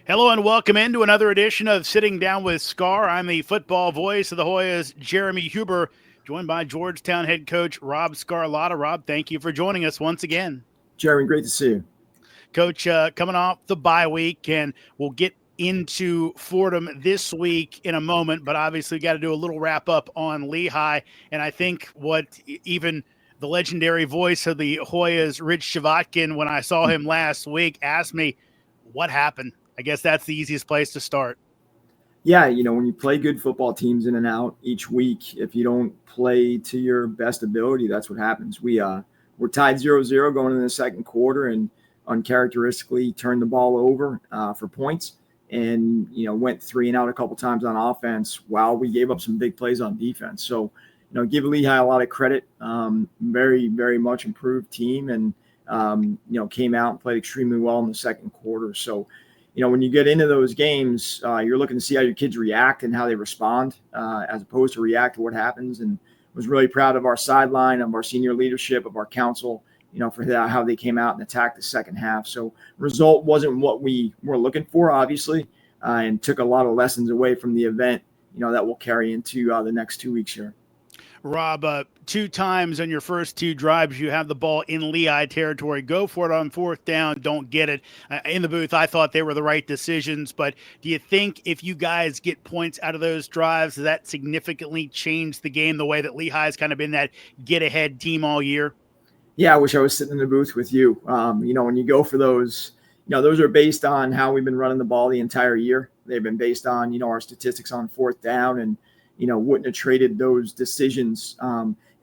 Hello and welcome into another edition of Sitting Down with Sgar. I'm the football voice of the Hoyas, Jeremy Huber, joined by Georgetown head coach Rob Scarlotta. Rob, thank you for joining us once again. Jeremy, great to see you. Coach, coming off the bye week, and we'll get into Fordham this week in a moment, but obviously got to do a little wrap up on Lehigh. And I think what even the legendary voice of the Hoyas, Rich Shavatkin, when I saw him last week, asked me what happened. I guess that's the easiest place to start. Yeah, when you play good football teams in and out each week, if you don't play to your best ability, that's what happens. We're tied 0-0 going into the second quarter and uncharacteristically turned the ball over for points and, went 3 and out a couple times on offense while we gave up some big plays on defense. So, give Lehigh a lot of credit. Very, very much improved team and, came out and played extremely well in the second quarter. So, when you get into those games, you're looking to see how your kids react and how they respond as opposed to react to what happens. And was really proud of our sideline, of our senior leadership, of our council, for how they came out and attacked the second half. So result wasn't what we were looking for, obviously, and took a lot of lessons away from the event, that will carry into the next 2 weeks here. Rob, 2 times on your first 2 drives, you have the ball in Lehigh territory. Go for it on 4th down. Don't get it. In the booth, I thought they were the right decisions. But do you think if you guys get points out of those drives, does that significantly change the game the way that Lehigh's kind of been that get-ahead team all year? Yeah, I wish I was sitting in the booth with you. When you go for those, those are based on how we've been running the ball the entire year. They've been based on, our statistics on 4th down and, wouldn't have traded those decisions.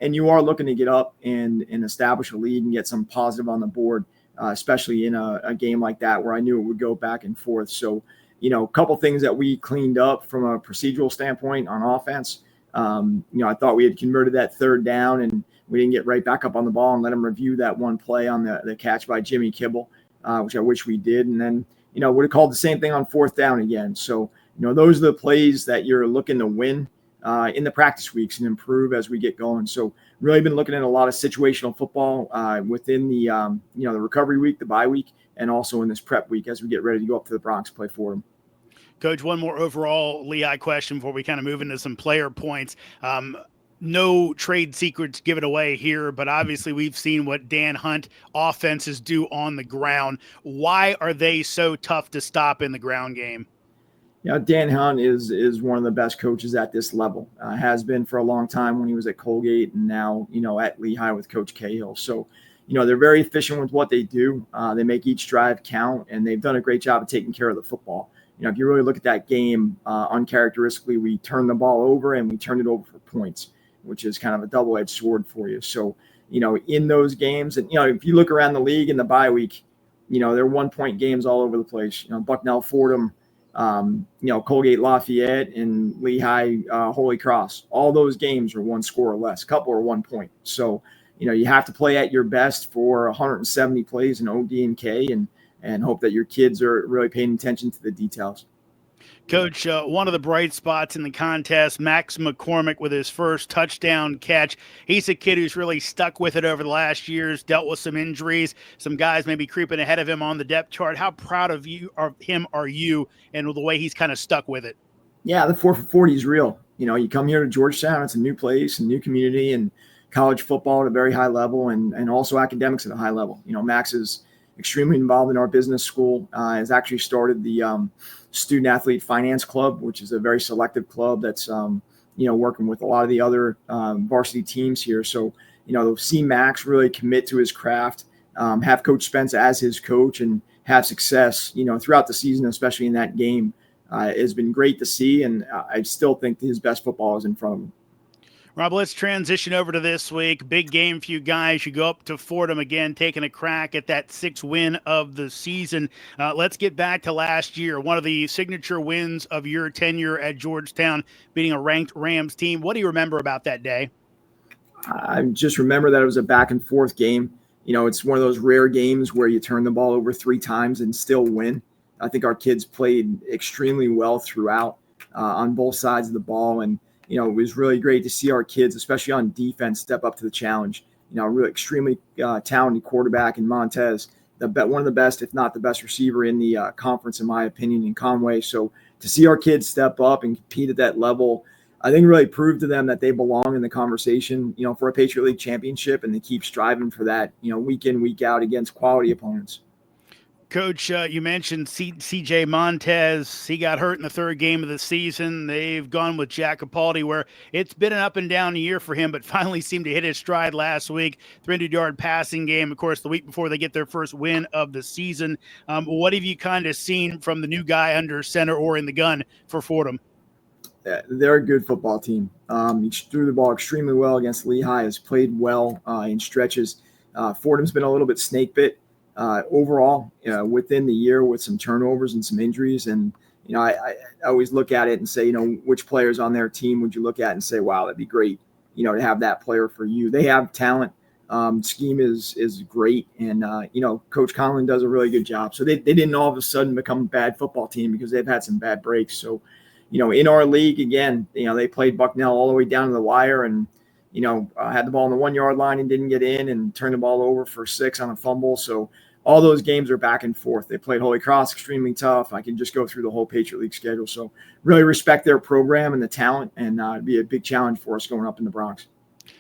And you are looking to get up and establish a lead and get some positive on the board, especially in a game like that where I knew it would go back and forth. So, a couple things that we cleaned up from a procedural standpoint on offense. I thought we had converted that 3rd down and we didn't get right back up on the ball and let them review that one play on the catch by Jimmy Kibble, which I wish we did. And then, would have called the same thing on 4th down again. So, those are the plays that you're looking to win in the practice weeks and improve as we get going. So really been looking at a lot of situational football within the, the recovery week, the bye week, and also in this prep week as we get ready to go up to the Bronx, play Fordham. Coach, one more overall Lehigh question before we kind of move into some player points. No trade secrets given away here, but obviously we've seen what Dan Hunt offenses do on the ground. Why are they so tough to stop in the ground game? Dan Hunt is one of the best coaches at this level. Has been for a long time when he was at Colgate and now, at Lehigh with Coach Cahill. So, they're very efficient with what they do. They make each drive count, and they've done a great job of taking care of the football. If you really look at that game, uncharacteristically, we turned the ball over and we turned it over for points, which is kind of a double-edged sword for you. So, in those games, and, if you look around the league in the bye week, they're 1-point games all over the place. Bucknell, Fordham, Colgate, Lafayette, and Lehigh, Holy Cross. All those games are 1 score or less. A couple are 1 point. So, you have to play at your best for 170 plays in OD and K and hope that your kids are really paying attention to the details. Coach, one of the bright spots in the contest, Max McCormick with his first touchdown catch. He's a kid who's really stuck with it over the last years, dealt with some injuries, some guys maybe creeping ahead of him on the depth chart. How proud of him are you and the way he's kind of stuck with it? Yeah, the 4 for 40 is real. You come here to Georgetown, it's a new place, a new community, and college football at a very high level and also academics at a high level. Max is extremely involved in our business school, has actually started the Student Athlete Finance Club, which is a very selective club that's, working with a lot of the other varsity teams here. So, see Max really commit to his craft, have Coach Spence as his coach and have success, throughout the season, especially in that game, has been great to see. And I still think his best football is in front of him. Rob, let's transition over to this week. Big game for you guys. You go up to Fordham again, taking a crack at that 6th win of the season. Let's get back to last year, one of the signature wins of your tenure at Georgetown, beating a ranked Rams team. What do you remember about that day? I just remember that it was a back-and-forth game. It's one of those rare games where you turn the ball over 3 times and still win. I think our kids played extremely well throughout on both sides of the ball, and it was really great to see our kids, especially on defense, step up to the challenge. Really extremely talented quarterback in Montez one of the best, if not the best receiver in the conference, in my opinion, in Conway. So to see our kids step up and compete at that level, I think really proved to them that they belong in the conversation, for a Patriot League championship, and they keep striving for that, week in, week out against quality opponents. Coach, you mentioned CJ Montez. He got hurt in the third game of the season. They've gone with Jack Capaldi, where it's been an up and down year for him, but finally seemed to hit his stride last week. 300-yard passing game, of course, the week before they get their first win of the season. What have you kind of seen from the new guy under center or in the gun for Fordham? They're a good football team. He threw the ball extremely well against Lehigh, has played well in stretches. Fordham's been a little bit snake bit overall within the year with some turnovers and some injuries. And, I always look at it and say, which players on their team would you look at and say, wow, that'd be great, to have that player for you. They have talent. Scheme is great. And, Coach Conlon does a really good job. So they didn't all of a sudden become a bad football team because they've had some bad breaks. So, in our league, again, they played Bucknell all the way down to the wire and, had the ball on the 1 yard line and didn't get in and turned the ball over for 6 on a fumble. So all those games are back and forth. They played Holy Cross extremely tough. I can just go through the whole Patriot League schedule. So really respect their program and the talent, and it'd be a big challenge for us going up in the Bronx.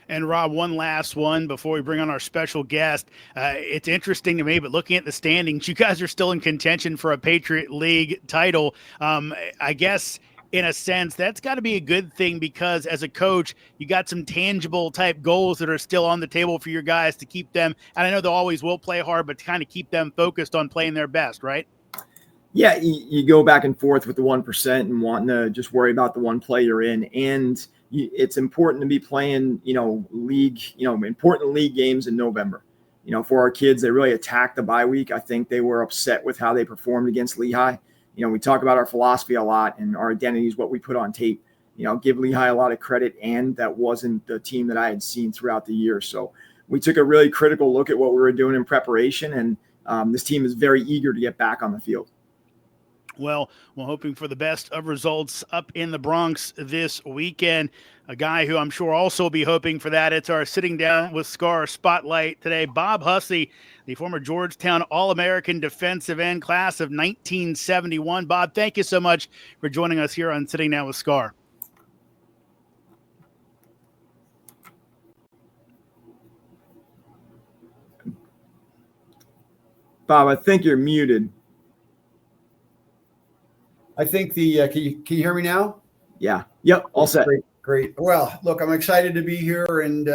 And Rob, one last one before we bring on our special guest. It's interesting to me, but looking at the standings, you guys are still in contention for a Patriot League title. I guess in a sense, that's got to be a good thing because as a coach, you got some tangible type goals that are still on the table for your guys to keep them. And I know they always will play hard, but to kind of keep them focused on playing their best, right? Yeah, you go back and forth with the 1% and wanting to just worry about the one play you're in. And it's important to be playing, important league games in November. For our kids, they really attacked the bye week. I think they were upset with how they performed against Lehigh. We talk about our philosophy a lot, and our identity is what we put on tape. Give Lehigh a lot of credit, and that wasn't the team that I had seen throughout the year. So we took a really critical look at what we were doing in preparation, and this team is very eager to get back on the field. Well, we're hoping for the best of results up in the Bronx this weekend. A guy who I'm sure also will be hoping for that. It's our Sitting Down with Sgar spotlight today. Bob Hussey, the former Georgetown All-American defensive end class of 1971. Bob, thank you so much for joining us here on Sitting Down with Sgar. Bob, I think you're muted. I think can you hear me now? Yeah. Yep. All set. Great. Well, look, I'm excited to be here and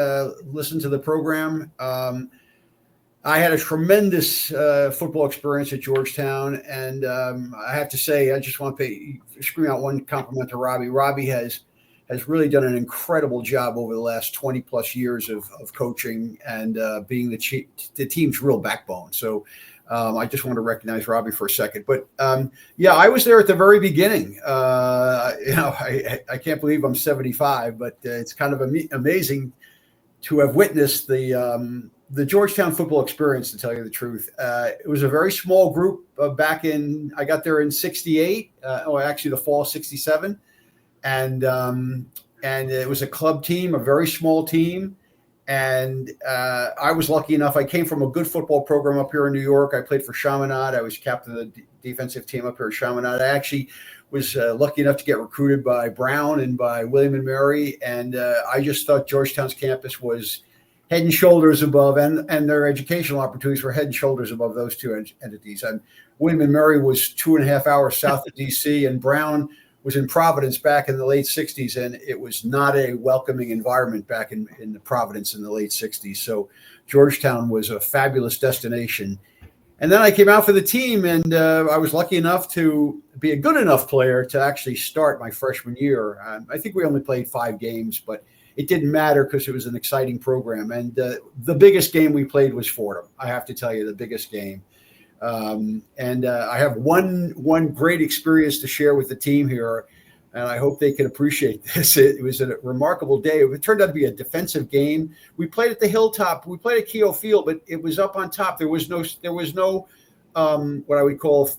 listen to the program. I had a tremendous football experience at Georgetown, and I have to say, I just want to scream out one compliment to Robbie. Robbie has really done an incredible job over the last 20 plus years of coaching and being the team's real backbone. So I just want to recognize Robbie for a second. But I was there at the very beginning. I can't believe I'm 75, but it's kind of amazing to have witnessed the Georgetown football experience, to tell you the truth. It was a very small group I got there in 68, actually the fall of 67. And it was a club team, a very small team. And I was lucky enough. I came from a good football program up here in New York. I played for Chaminade. I was captain of the defensive team up here at Chaminade. I actually was lucky enough to get recruited by Brown and by William and Mary. And I just thought Georgetown's campus was head and shoulders above, and their educational opportunities were head and shoulders above those two entities. And William and Mary was 2.5 hours south of D.C., and Brown was in Providence back in the late 60s, and it was not a welcoming environment back in the Providence in the late 60s. So Georgetown was a fabulous destination. And then I came out for the team, and I was lucky enough to be a good enough player to actually start my freshman year. I think we only played 5 games, but it didn't matter because it was an exciting program. And the biggest game we played was Fordham. I have to tell you, the biggest game. I have one great experience to share with the team here, and I hope they can appreciate this. It was a remarkable day. It turned out to be a defensive game. We played at the Hilltop. We played at Keogh Field, but it was up on top. There was no what I would call,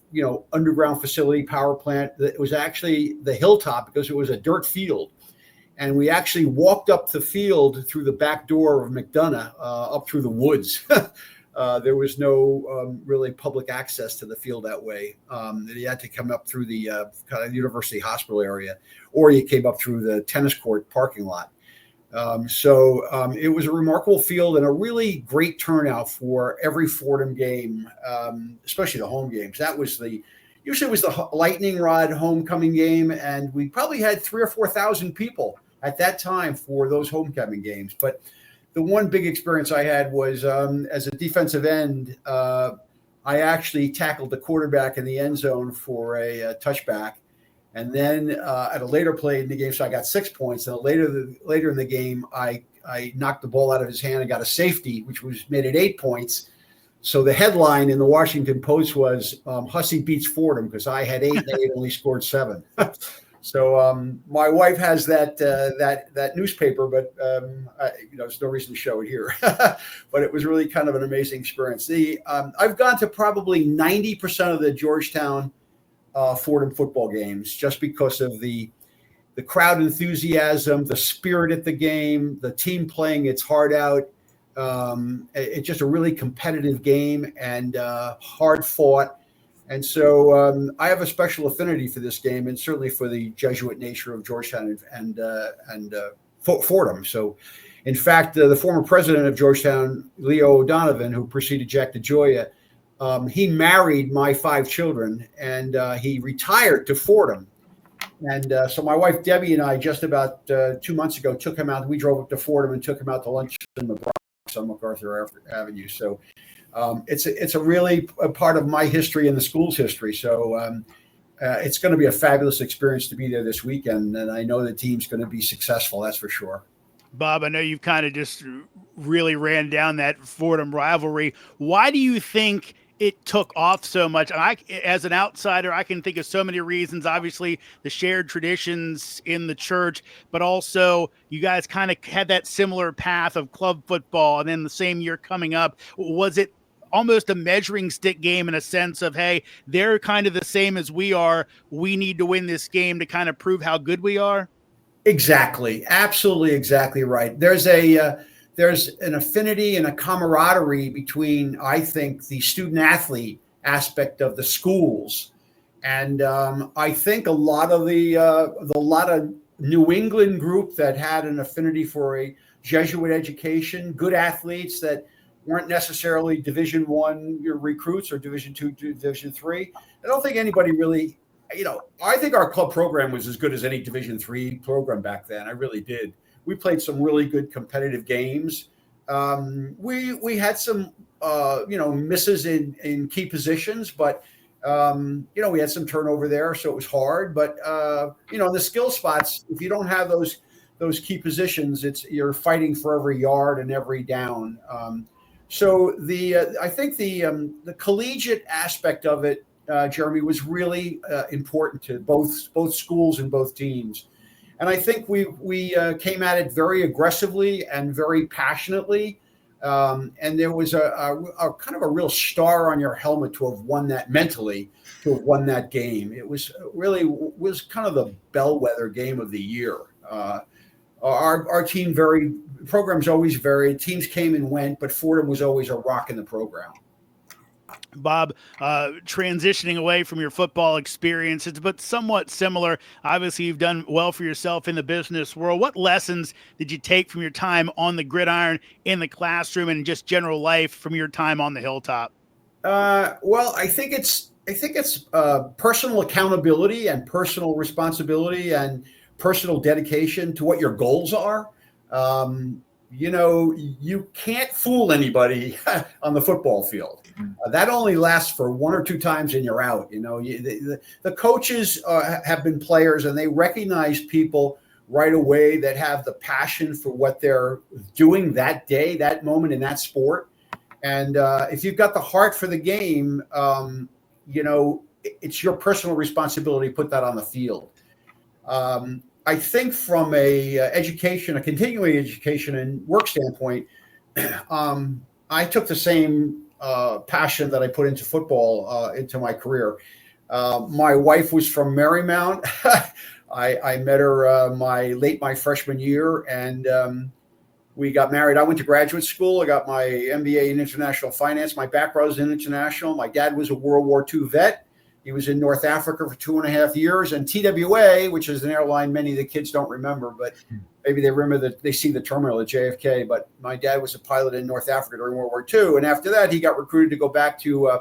underground facility, power plant. It was actually the Hilltop because it was a dirt field. And we actually walked up the field through the back door of McDonough, up through the woods. There was no really public access to the field that way. You had to come up through the kind of University Hospital area, or you came up through the tennis court parking lot. It was a remarkable field and a really great turnout for every Fordham game, especially the home games. Usually it was the lightning rod homecoming game, and we probably had 3,000 or 4,000 people at that time for those homecoming games. But the one big experience I had was as a defensive end, I actually tackled the quarterback in the end zone for a touchback. And then at a later play in the game, so I got 6 points. And later in the game, I knocked the ball out of his hand and got a safety, which was made it 8 points. So the headline in the Washington Post was Hussey beats Fordham, because I had 8 and they had only scored 7. So my wife has that newspaper, but there's no reason to show it here. But it was really kind of an amazing experience. I've gone to probably 90% of the Georgetown Fordham football games, just because of the crowd enthusiasm, the spirit at the game, the team playing its heart out. It's just a really competitive game and hard fought. And so I have a special affinity for this game, and certainly for the Jesuit nature of Georgetown and Fordham. So, in fact, the former president of Georgetown, Leo O'Donovan, who preceded Jack DeGioia, he married my 5 children, and he retired to Fordham. And so my wife, Debbie, and I just about 2 months ago took him out. We drove up to Fordham and took him out to lunch in the Bronx on MacArthur Avenue. So it's a really a part of my history and the school's history. So it's going to be a fabulous experience to be there this weekend. And I know the team's going to be successful. That's for sure. Bob, I know you've kind of just really ran down that Fordham rivalry. Why do you think it took off so much? And as an outsider, I can think of so many reasons. Obviously, the shared traditions in the church, but also you guys kind of had that similar path of club football, and then the same year coming up. Was it almost a measuring stick game in a sense of, hey, they're kind of the same as we are. We need to win this game to kind of prove how good we are? Exactly. Absolutely. Exactly right. There's an affinity and a camaraderie between, I think, the student athlete aspect of the schools. And I think a lot of the New England group that had an affinity for a Jesuit education, good athletes that weren't necessarily Division I recruits or Division II, Division III. I don't think anybody really, I think our club program was as good as any Division III program back then. I really did. We played some really good competitive games. We had some, misses in key positions, but, we had some turnover there, so it was hard. But, the skill spots, if you don't have those key positions, you're fighting for every yard and every down. So I think the collegiate aspect of it, Jeremy, was really important to both schools and both teams. And I think we came at it very aggressively and very passionately. And there was a kind of a real star on your helmet to have won that mentally, to have won that game. It was kind of the bellwether game of the year. Our team varied. Programs always varied. Teams came and went, but Fordham was always a rock in the program. Bob, transitioning away from your football experiences, but somewhat similar. Obviously, you've done well for yourself in the business world. What lessons did you take from your time on the gridiron, in the classroom, and just general life from your time on the hilltop? Well, I think it's personal accountability and personal responsibility and personal dedication to what your goals are. You can't fool anybody on the football field. That only lasts for 1 or 2 times and you're out. The coaches have been players, and they recognize people right away that have the passion for what they're doing that day, that moment in that sport. And if you've got the heart for the game, it's your personal responsibility to put that on the field. I think from a continuing education and work standpoint, I took the same passion that I put into football into my career. My wife was from Marymount. I met her my freshman year, and We got married. I went to graduate school. I got my MBA in international finance. My background is in international. My dad was a World War II vet. He was in North Africa for 2.5 years. And TWA, which is an airline many of the kids don't remember, but maybe they remember that they see the terminal at JFK. But my dad was a pilot in North Africa during World War II. And after that, he got recruited to go back to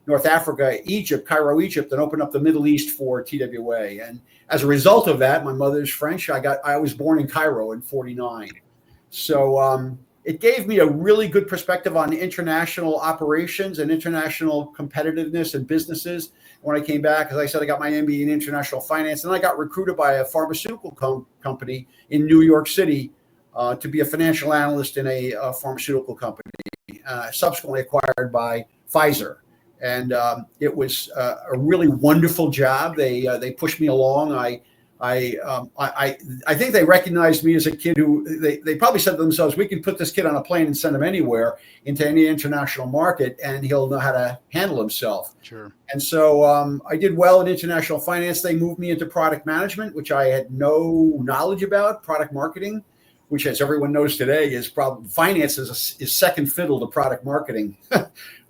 North Africa, Egypt, Cairo, Egypt, and open up the Middle East for TWA. And as a result of that, my mother's French. I was born in Cairo in 49. So it gave me a really good perspective on international operations and international competitiveness and businesses. When I came back, as I said, I got my MBA in international finance, and I got recruited by a pharmaceutical company in New York City to be a financial analyst in a pharmaceutical company, subsequently acquired by Pfizer. And it was a really wonderful job. They pushed me along. I think they recognized me as a kid who they probably said to themselves, we can put this kid on a plane and send him anywhere into any international market, and he'll know how to handle himself. Sure. And so I did well in international finance. They moved me into product management, which I had no knowledge about, product marketing, which, as everyone knows today, is probably finance is second fiddle to product marketing.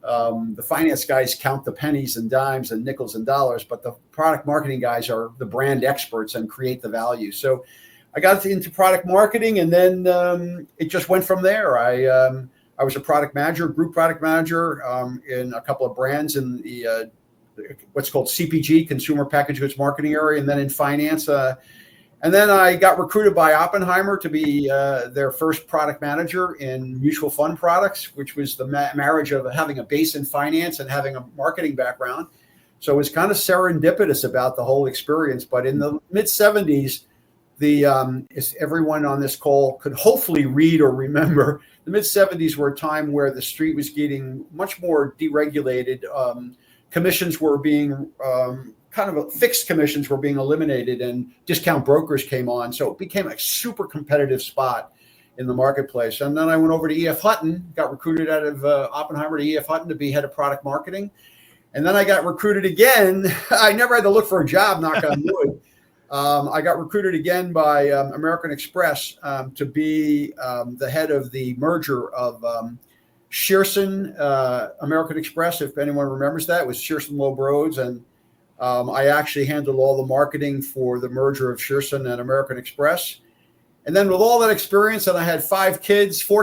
The finance guys count the pennies and dimes and nickels and dollars, but the product marketing guys are the brand experts and create the value. So I got into product marketing, and then it just went from there. I was a product manager, group product manager in a couple of brands in the what's called CPG, consumer packaged goods marketing area, and then in finance. And then I got recruited by Oppenheimer to be their first product manager in mutual fund products, which was the marriage of having a base in finance and having a marketing background. So it was kind of serendipitous about the whole experience. But in the mid-'70s, as everyone on this call could hopefully read or remember, the mid-'70s were a time where the street was getting much more deregulated. Commissions were being fixed commissions were being eliminated, and discount brokers came on. So it became a super competitive spot in the marketplace. And then I went over to E.F. Hutton, got recruited out of Oppenheimer to E.F. Hutton to be head of product marketing. And then I got recruited again. I never had to look for a job, knock on wood. I got recruited again by American Express to be the head of the merger of Shearson, American Express. If anyone remembers that, it was Shearson Loeb Rhodes, and I actually handled all the marketing for the merger of Shearson and American Express. And then with all that experience, and I had 4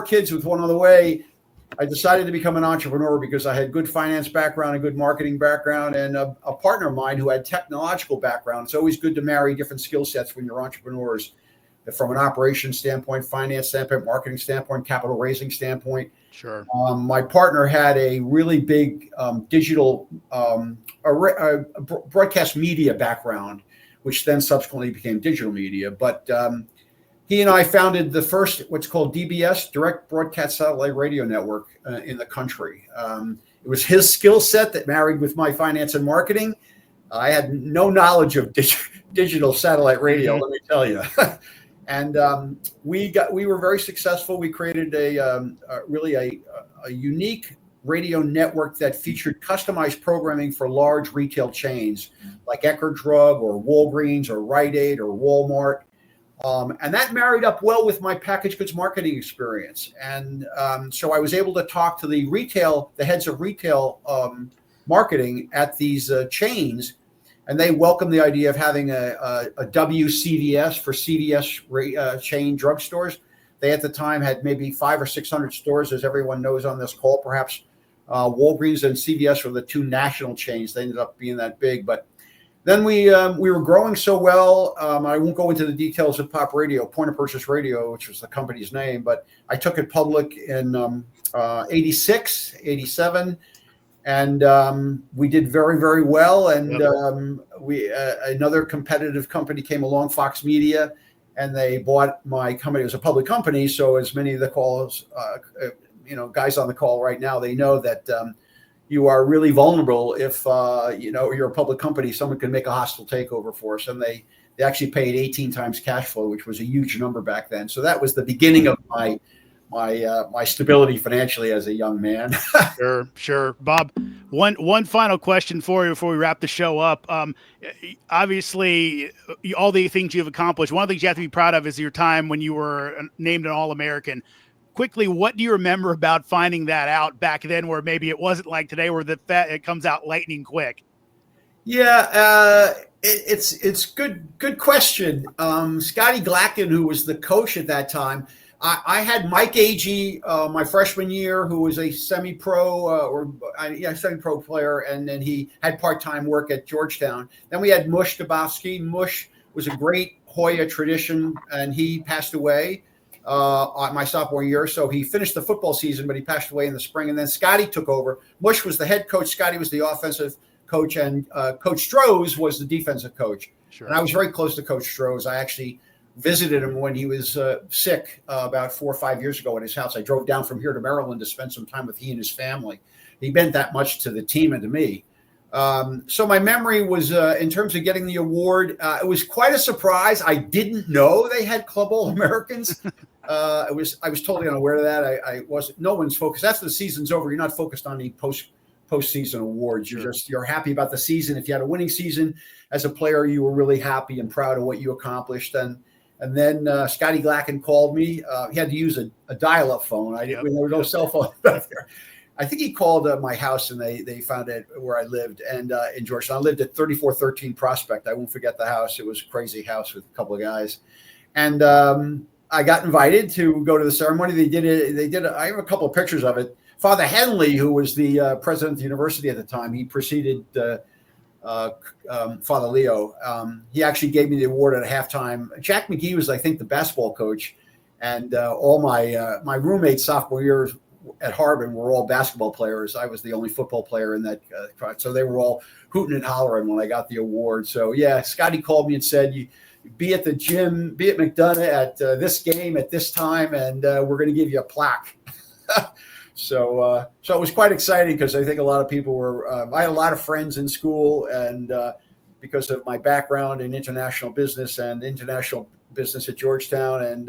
kids with one on the way, I decided to become an entrepreneur because I had good finance background, a good marketing background, and a partner of mine who had technological background. It's always good to marry different skill sets when you're entrepreneurs, from an operations standpoint, finance standpoint, marketing standpoint, capital raising standpoint. Sure. My partner had a really big digital broadcast media background, which then subsequently became digital media. But he and I founded the first, what's called DBS, Direct Broadcast Satellite Radio Network in the country. It was his skill set that married with my finance and marketing. I had no knowledge of digital satellite radio, let me tell you. And we were very successful. We created a unique radio network that featured customized programming for large retail chains like Eckerd Drug or Walgreens or Rite Aid or Walmart. And that married up well with my packaged goods marketing experience. And so I was able to talk to the heads of retail marketing at these chains, and they welcomed the idea of having a WCVS for CVS chain drugstores. They at the time had maybe 500 or 600 stores, as everyone knows on this call. Perhaps Walgreens and CVS were the 2 national chains. They ended up being that big, but then we were growing so well. I won't go into the details of Pop Radio, Point of Purchase Radio, which was the company's name, but I took it public in 86, 87, and we did very, very well. And another competitive company came along, Fox Media, and they bought my company. It was a public company, so as many of the calls, guys on the call right now, they know that you are really vulnerable if you're a public company. Someone can make a hostile takeover for us, and they actually paid 18 times cash flow, which was a huge number back then. So that was the beginning of my stability financially as a young man. Sure. Bob, one final question for you before we wrap the show up. Obviously, all the things you've accomplished, one of the things you have to be proud of is your time when you were named an All-American quickly, what do you remember about finding that out back then, where maybe it wasn't like today, where it comes out lightning quick? Yeah, it's good question. Scotty Glacken, who was the coach at that time, I had Mike Agee my freshman year, who was a semi-pro semi-pro player, and then he had part-time work at Georgetown. Then we had Mush Dabowski. Mush was a great Hoya tradition, and he passed away my sophomore year. So he finished the football season, but he passed away in the spring. And then Scotty took over. Mush was the head coach. Scotty was the offensive coach, and Coach Strohs was the defensive coach. Sure. And I was very close to Coach Strohs. I actually visited him when he was sick about 4 or 5 years ago at his house. I drove down from here to Maryland to spend some time with he and his family. He meant that much to the team and to me. So my memory was, in terms of getting the award, it was quite a surprise. I didn't know they had Club All-Americans. I was totally unaware of that. I wasn't. No one's focused. After the season's over, you're not focused on the postseason awards. You're happy about the season. If you had a winning season as a player, you were really happy and proud of what you accomplished. And then Scotty Glacken called me. He had to use a dial-up phone. There were no cell phones back there. I think he called my house, and they found it where I lived, and in Georgetown. I lived at 3413 Prospect. I won't forget the house. It was a crazy house with a couple of guys, and I got invited to go to the ceremony. They did it. I have a couple of pictures of it. Father Henley, who was the president of the university at the time, he preceded Father Leo. He actually gave me the award at halftime. Jack McGee was, I think, the basketball coach, and all my roommates sophomore year at Harbin were all basketball players. I was the only football player in that crowd, so they were all hooting and hollering when I got the award. So yeah, Scotty called me and said, "You be at the gym, be at McDonough at this game at this time, and we're going to give you a plaque." So it was quite exciting, because I think a lot of people were. I had a lot of friends in school, and because of my background in international business at Georgetown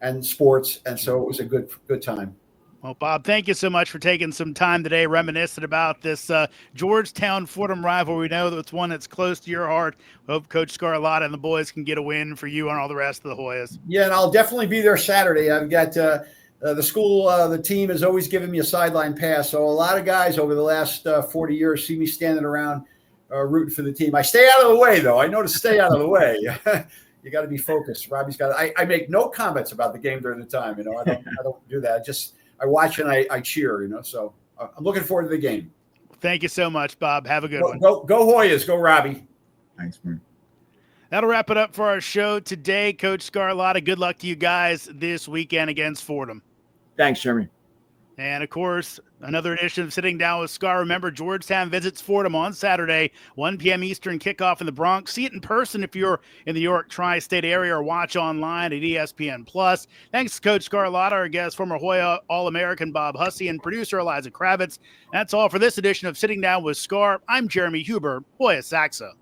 and sports, and so it was a good time. Well, Bob, thank you so much for taking some time today reminiscing about this Georgetown-Fordham rivalry. We know that it's one that's close to your heart. Hope Coach Scarlotta and the boys can get a win for you and all the rest of the Hoyas. Yeah, and I'll definitely be there Saturday. I've got the school, the team has always given me a sideline pass. So a lot of guys over the last 40 years see me standing around rooting for the team. I stay out of the way, though. I know to stay out of the way. You got to be focused. Robbie's got. I make no comments about the game during the time. I don't do that. I watch and I cheer, so I'm looking forward to the game. Thank you so much, Bob. Have a good one. Go Hoyas. Go Robbie. Thanks, man. That'll wrap it up for our show today. Coach Scarlotta, good luck to you guys this weekend against Fordham. Thanks, Jeremy. And, of course, another edition of Sitting Down with Scar. Remember, Georgetown visits Fordham on Saturday, 1 p.m. Eastern kickoff in the Bronx. See it in person if you're in the York tri-state area, or watch online at ESPN+. Thanks to Coach Scarlotta, our guest, former Hoya All-American Bob Hussey, and producer Eliza Kravitz. That's all for this edition of Sitting Down with Scar. I'm Jeremy Huber, Hoya Saxa.